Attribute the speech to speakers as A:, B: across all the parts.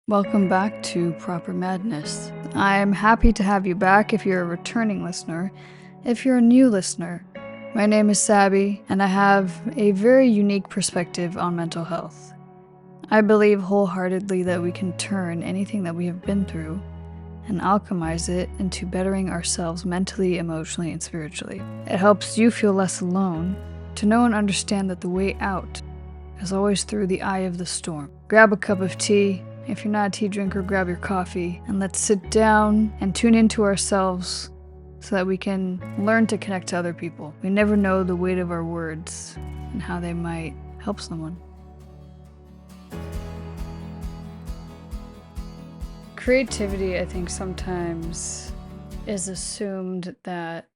A: Welcome back to Proper Madness. I'm happy to have you back if you're a returning listener. If you're a new listener, my name is Sabby, and I have a very unique perspective on mental health. I believe wholeheartedly that we can turn anything that we have been through and alchemize it into bettering ourselves mentally, emotionally, and spiritually. It helps you feel less alone, to know and understand that the way out is always through the eye of the storm. Grab a cup of tea. If you're not a tea drinker, grab your coffee, and let's sit down and tune into ourselves so that we can learn to connect to other people. We never know the weight of our words and how they might help someone. Creativity, I think, sometimes is assumed that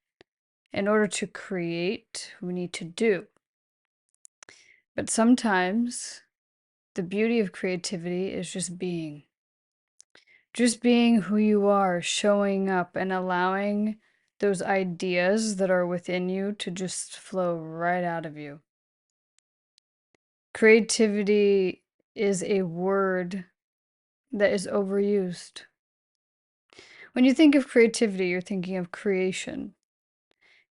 A: in order to create, we need to do. But sometimes the beauty of creativity is just being. Just being who you are, showing up, and allowing those ideas that are within you to just flow right out of you. Creativity is a word that is overused. When you think of creativity, you're thinking of creation,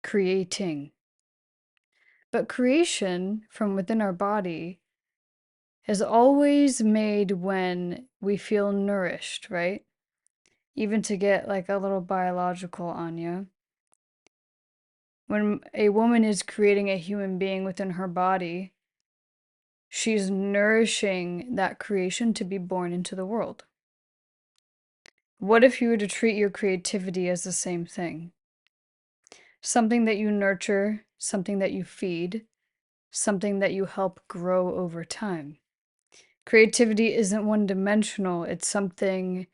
A: creating. But creation from within our body is always made when we feel nourished, right? Even to get like a little biological on you. When a woman is creating a human being within her body, she's nourishing that creation to be born into the world. What if you were to treat your creativity as the same thing? Something that you nurture, something that you feed, something that you help grow over time. Creativity isn't one-dimensional, it's something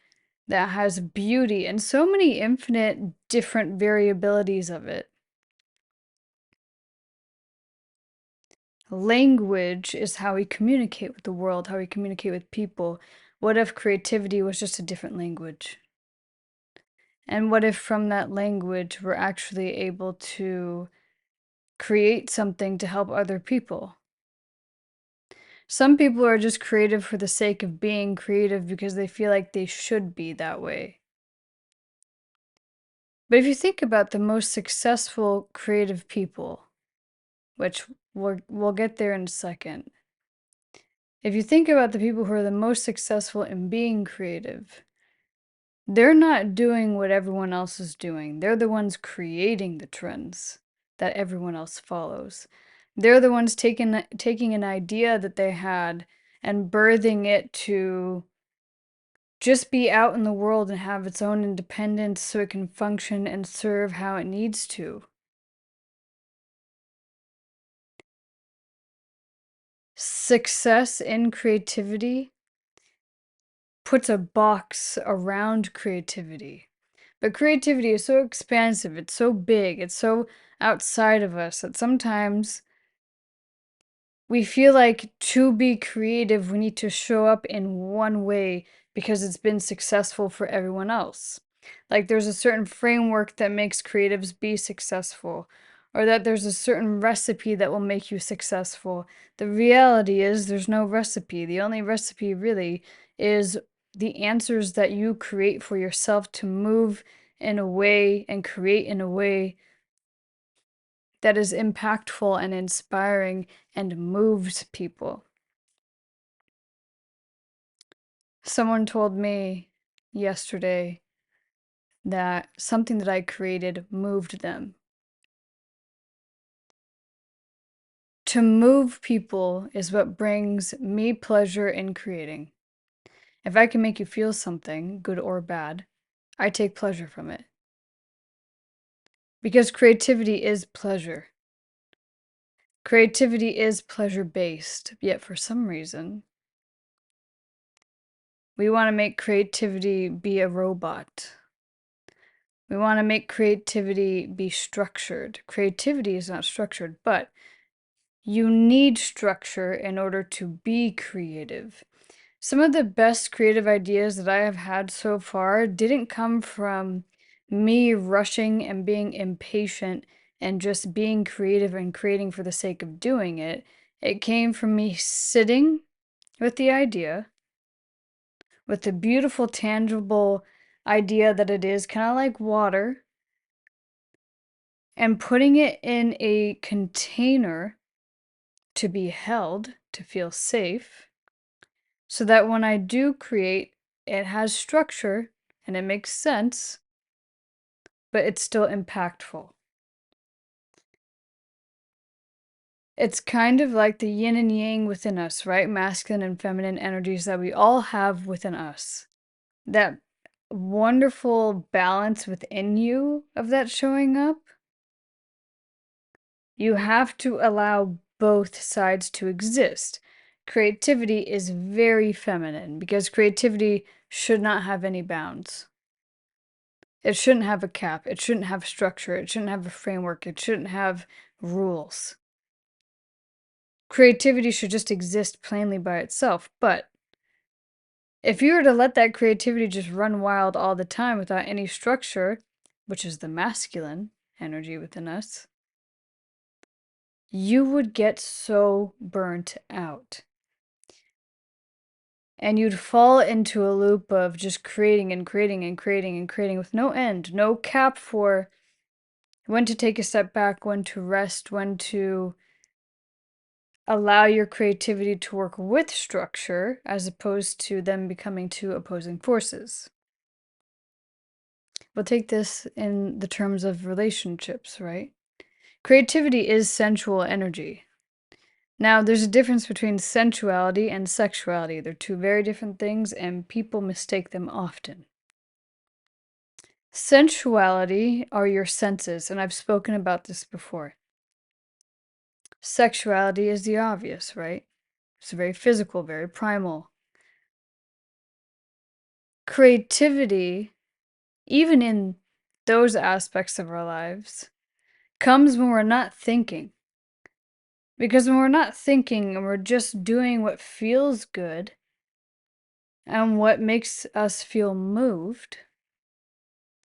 A: that has beauty and so many infinite different variabilities of it. Language is how we communicate with the world, how we communicate with people. What if creativity was just a different language? And what if from that language we're actually able to create something to help other people? Some people are just creative for the sake of being creative because they feel like they should be that way. But if you think about the most successful creative people, which we'll get there in a second. If you think about the people who are the most successful in being creative, they're not doing what everyone else is doing. They're the ones creating the trends that everyone else follows. They're the ones taking an idea that they had and birthing it to just be out in the world and have its own independence so it can function and serve how it needs to. Success in creativity puts a box around creativity. But creativity is so expansive, it's so big, it's so outside of us that sometimes we feel like to be creative, we need to show up in one way because it's been successful for everyone else. Like there's a certain framework that makes creatives be successful, or that there's a certain recipe that will make you successful. The reality is there's no recipe. The only recipe really is the answers that you create for yourself to move in a way and create in a way that is impactful and inspiring and moves people. Someone told me yesterday that something that I created moved them. To move people is what brings me pleasure in creating. If I can make you feel something, good or bad, I take pleasure from it. Because creativity is pleasure. Creativity is pleasure-based, yet for some reason, we want to make creativity be a robot. We want to make creativity be structured. Creativity is not structured, but you need structure in order to be creative. Some of the best creative ideas that I have had so far didn't come from me rushing and being impatient and just being creative and creating for the sake of doing it. It came from me sitting with the idea, with the beautiful, tangible idea that it is, kind of like water, and putting it in a container to be held, to feel safe, so that when I do create, it has structure and it makes sense, but it's still impactful. It's kind of like the yin and yang within us, right? Masculine and feminine energies that we all have within us. That wonderful balance within you of that showing up. You have to allow both sides to exist. Creativity is very feminine because creativity should not have any bounds. It shouldn't have a cap. It shouldn't have structure. It shouldn't have a framework. It shouldn't have rules. Creativity should just exist plainly by itself. But if you were to let that creativity just run wild all the time without any structure, which is the masculine energy within us, you would get so burnt out. And you'd fall into a loop of just creating and creating and creating and creating with no end, no cap for when to take a step back, when to rest, when to allow your creativity to work with structure as opposed to them becoming two opposing forces. We'll take this in the terms of relationships, right? Creativity is sensual energy. Now, there's a difference between sensuality and sexuality. They're two very different things, and people mistake them often. Sensuality are your senses, and I've spoken about this before. Sexuality is the obvious, right? It's very physical, very primal. Creativity, even in those aspects of our lives, comes when we're not thinking. Because when we're not thinking and we're just doing what feels good and what makes us feel moved,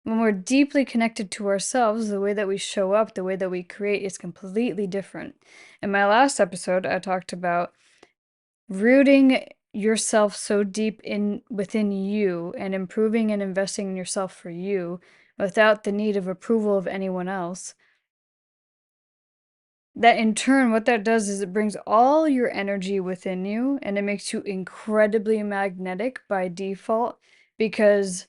A: when we're deeply connected to ourselves, the way that we show up, the way that we create is completely different. In my last episode, I talked about rooting yourself so deep in within you and improving and investing in yourself for you without the need of approval of anyone else. That in turn, what that does is it brings all your energy within you and it makes you incredibly magnetic by default because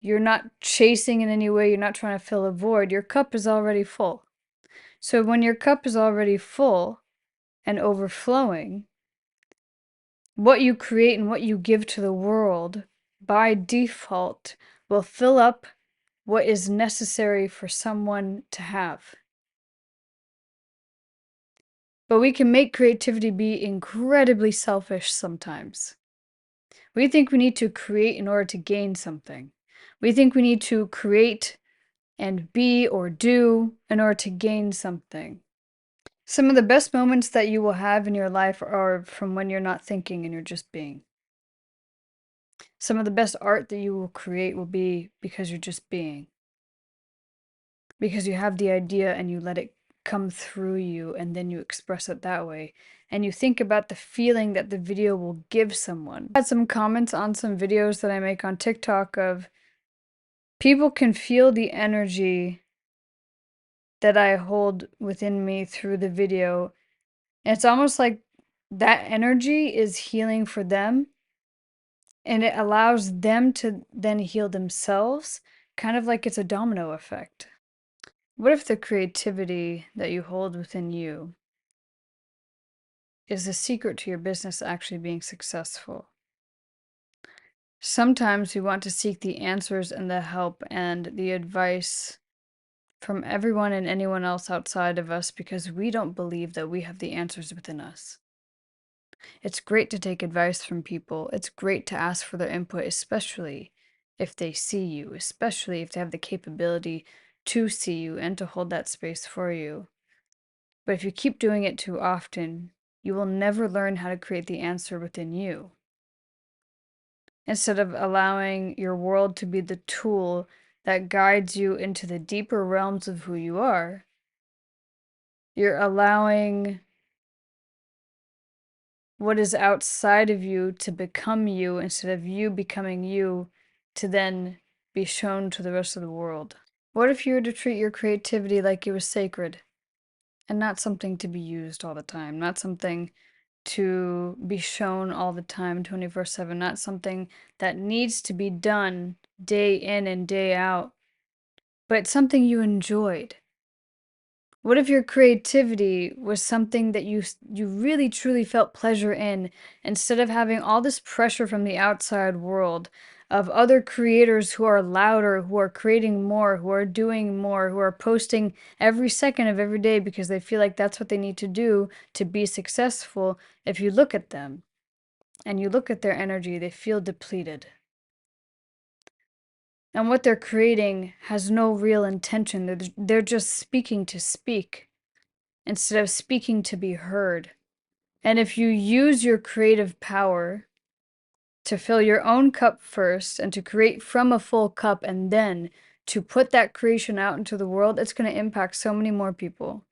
A: you're not chasing in any way, you're not trying to fill a void. Your cup is already full. So when your cup is already full and overflowing, what you create and what you give to the world by default will fill up what is necessary for someone to have. But we can make creativity be incredibly selfish sometimes. We think we need to create in order to gain something. We think we need to create and be or do in order to gain something. Some of the best moments that you will have in your life are from when you're not thinking and you're just being. Some of the best art that you will create will be because you're just being. Because you have the idea and you let it come through you and then you express it that way. And you think about the feeling that the video will give someone. I had some comments on some videos that I make on TikTok of people can feel the energy that I hold within me through the video. And it's almost like that energy is healing for them and it allows them to then heal themselves, kind of like it's a domino effect. What if the creativity that you hold within you is the secret to your business actually being successful? Sometimes we want to seek the answers and the help and the advice from everyone and anyone else outside of us because we don't believe that we have the answers within us. It's great to take advice from people. It's great to ask for their input, especially if they see you, especially if they have the capability to see you and to hold that space for you. But if you keep doing it too often, you will never learn how to create the answer within you. Instead of allowing your world to be the tool that guides you into the deeper realms of who you are, you're allowing what is outside of you to become you instead of you becoming you to then be shown to the rest of the world. What if you were to treat your creativity like it was sacred and not something to be used all the time, not something to be shown all the time 24/7, not something that needs to be done day in and day out, but something you enjoyed? What if your creativity was something that you really truly felt pleasure in, instead of having all this pressure from the outside world of other creators who are louder, who are creating more, who are doing more, who are posting every second of every day because they feel like that's what they need to do to be successful? If you look at them and you look at their energy, they feel depleted. And what they're creating has no real intention. They're just speaking to speak instead of speaking to be heard. And if you use your creative power to fill your own cup first and to create from a full cup and then to put that creation out into the world, it's going to impact so many more people.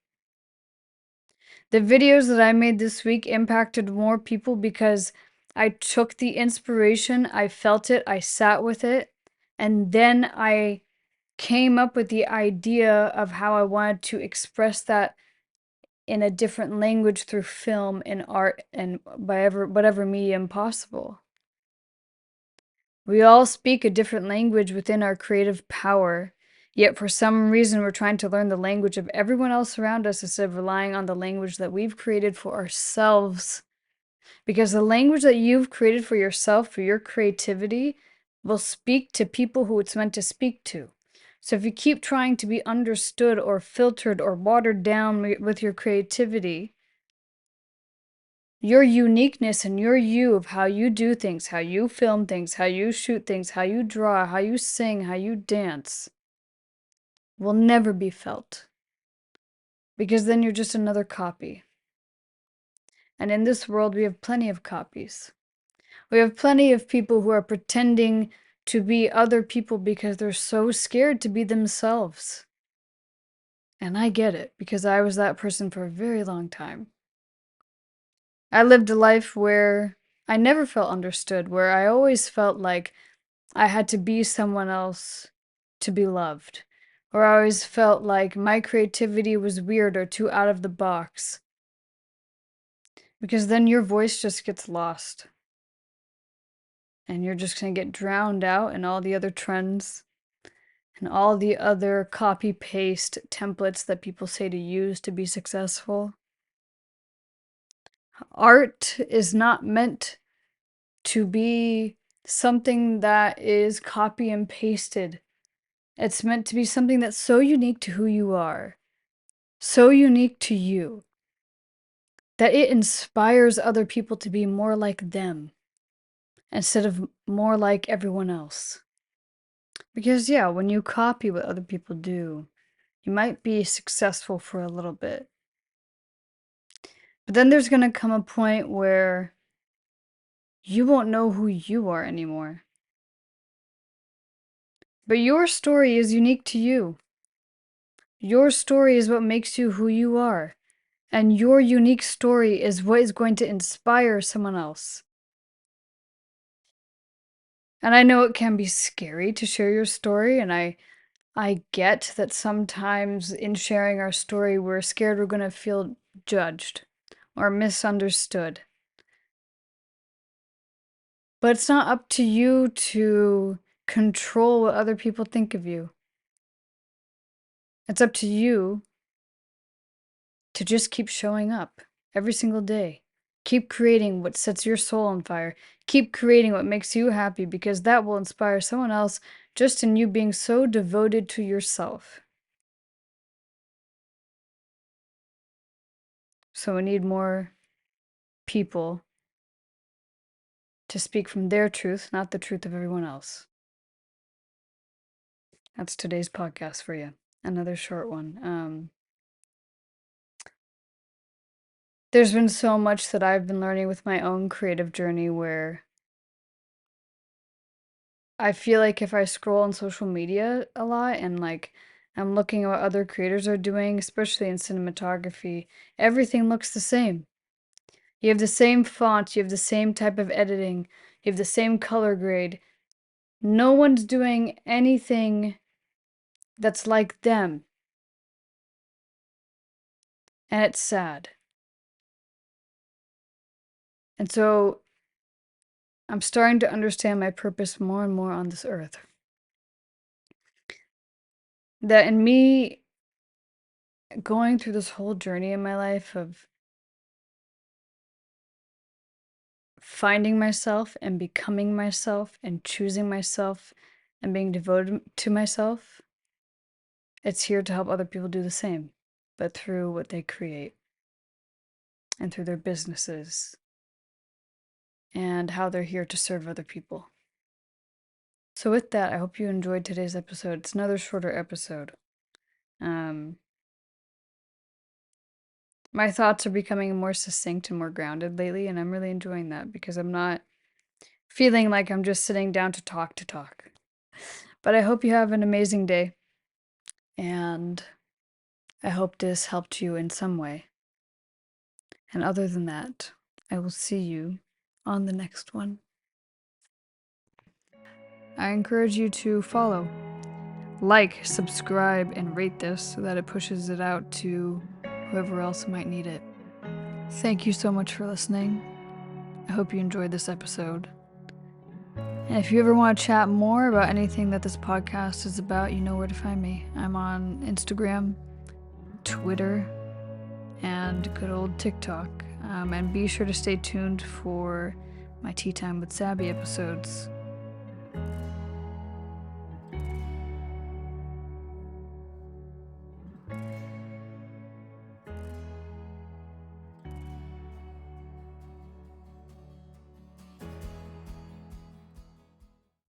A: The videos that I made this week impacted more people because I took the inspiration, I felt it, I sat with it, and then I came up with the idea of how I wanted to express that in a different language through film and art and by whatever medium possible. We all speak a different language within our creative power, yet for some reason we're trying to learn the language of everyone else around us instead of relying on the language that we've created for ourselves. Because the language that you've created for yourself, for your creativity, will speak to people who it's meant to speak to. So if you keep trying to be understood or filtered or watered down with your creativity, your uniqueness and your you of how you do things, how you film things, how you shoot things, how you draw, how you sing, how you dance, will never be felt. Because then you're just another copy. And in this world, we have plenty of copies. We have plenty of people who are pretending to be other people because they're so scared to be themselves. And I get it, because I was that person for a very long time. I lived a life where I never felt understood, where I always felt like I had to be someone else to be loved. Or I always felt like my creativity was weird or too out of the box. Because then your voice just gets lost. And you're just going to get drowned out in all the other trends and all the other copy-paste templates that people say to use to be successful. Art is not meant to be something that is copy and pasted. It's meant to be something that's so unique to who you are, so unique to you, that it inspires other people to be more like them instead of more like everyone else. Because, yeah, when you copy what other people do, you might be successful for a little bit. But then there's going to come a point where you won't know who you are anymore. But your story is unique to you. Your story is what makes you who you are. And your unique story is what is going to inspire someone else. And I know it can be scary to share your story, and I get that sometimes in sharing our story, we're scared we're going to feel judged or misunderstood. But it's not up to you to control what other people think of you. It's up to you to just keep showing up every single day. Keep creating what sets your soul on fire. Keep creating what makes you happy, because that will inspire someone else just in you being so devoted to yourself. So we need more people to speak from their truth, not the truth of everyone else. That's today's podcast for you. Another short one. There's been so much that I've been learning with my own creative journey where I feel like if I scroll on social media a lot and like I'm looking at what other creators are doing, especially in cinematography, everything looks the same. You have the same font, you have the same type of editing, you have the same color grade. No one's doing anything that's like them. And it's sad. And so I'm starting to understand my purpose more and more on this earth. That in me going through this whole journey in my life of finding myself and becoming myself and choosing myself and being devoted to myself, it's here to help other people do the same, but through what they create and through their businesses and how they're here to serve other people. So with that, I hope you enjoyed today's episode. It's another shorter episode. My thoughts are becoming more succinct and more grounded lately, and I'm really enjoying that because I'm not feeling like I'm just sitting down to talk. But I hope you have an amazing day, and I hope this helped you in some way. And other than that, I will see you on the next one. I encourage you to follow, like, subscribe, and rate this so that it pushes it out to whoever else might need it. Thank you so much for listening. I hope you enjoyed this episode. And if you ever want to chat more about anything that this podcast is about, you know where to find me. I'm on Instagram, Twitter, and good old TikTok. And be sure to stay tuned for my Tea Time with Sabby episodes.